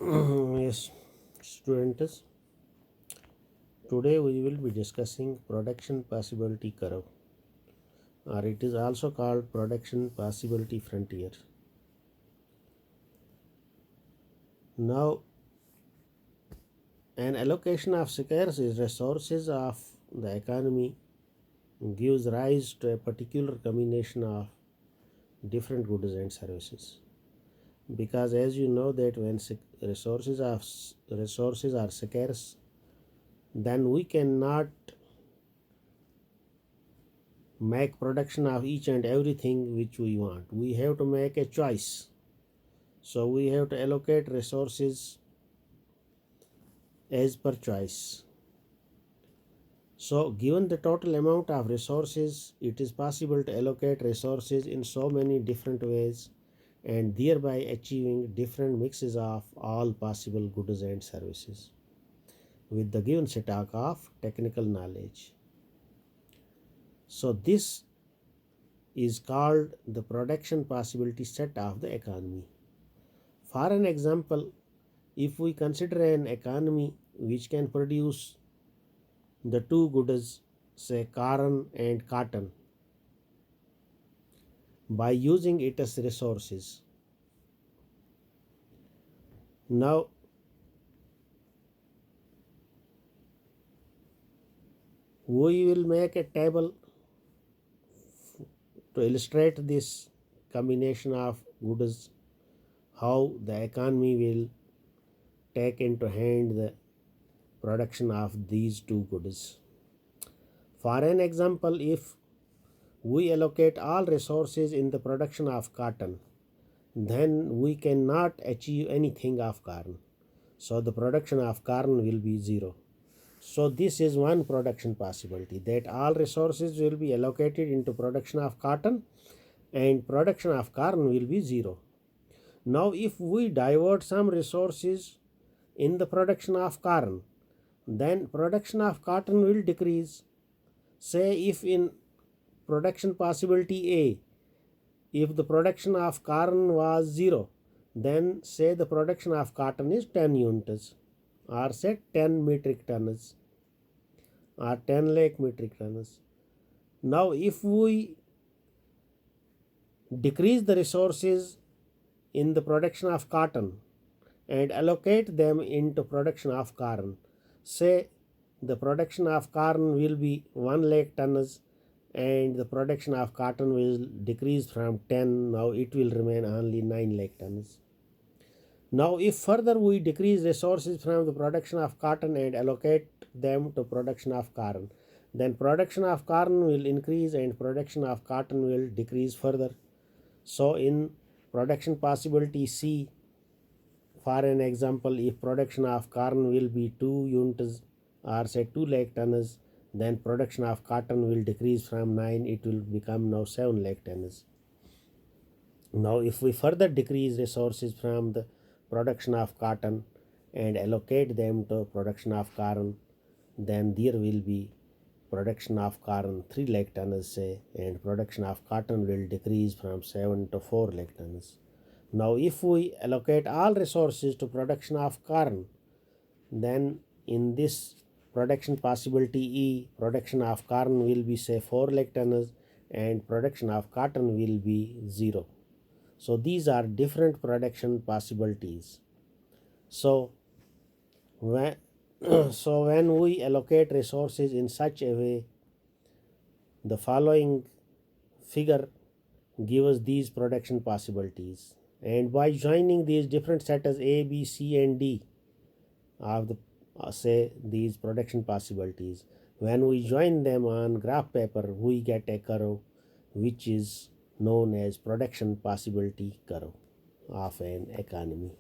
Yes, students, today we will be discussing production possibility curve, or it is also called production possibility frontier. Now, an allocation of scarce resources of the economy gives rise to a particular combination of different goods and services. Because as you know that when resources are scarce, then we cannot make production of each and everything which we want. We have to make a choice. So we have to allocate resources as per choice. So given the total amount of resources, it is possible to allocate resources in so many different ways and thereby achieving different mixes of all possible goods and services with the given stock of technical knowledge. So this is called the production possibility set of the economy. For an example, if we consider an economy which can produce the two goods, say corn and cotton, by using its resources. Now, we will make a table to illustrate this combination of goods, how the economy will take into hand the production of these two goods. For an example, if we allocate all resources in the production of cotton, then we cannot achieve anything of corn. So the production of corn will be zero. So this is one production possibility, that all resources will be allocated into production of cotton and production of corn will be zero. Now if we divert some resources in the production of corn, then production of cotton will decrease. Say if in production possibility A, if the production of corn was 0, then say the production of cotton is 10 units, or say 10 metric tons, or 10 lakh metric tons. Now if we decrease the resources in the production of cotton and allocate them into production of corn, say the production of corn will be 1 lakh tons and the production of cotton will decrease from 10, now it will remain only 9 lakh tons. Now if further we decrease resources from the production of cotton and allocate them to production of corn, then production of corn will increase and production of cotton will decrease further. So in production possibility C, for an example, if production of corn will be 2 units or say 2 lakh tons, then production of cotton will decrease from 9, it will become now 7 lakh tons. Now if we further decrease resources from the production of cotton and allocate them to production of corn, then there will be production of corn 3 lakh tons say, and production of cotton will decrease from 7 to 4 lakh tons. Now if we allocate all resources to production of corn, then in this production possibility E, production of corn will be say 4 lakh tons and production of cotton will be 0. So these are different production possibilities. So when we allocate resources in such a way, the following figure gives these production possibilities, and by joining these different setters A, B, C and D of the say these production possibilities, when we join them on graph paper, we get a curve which is known as production possibility curve of an economy.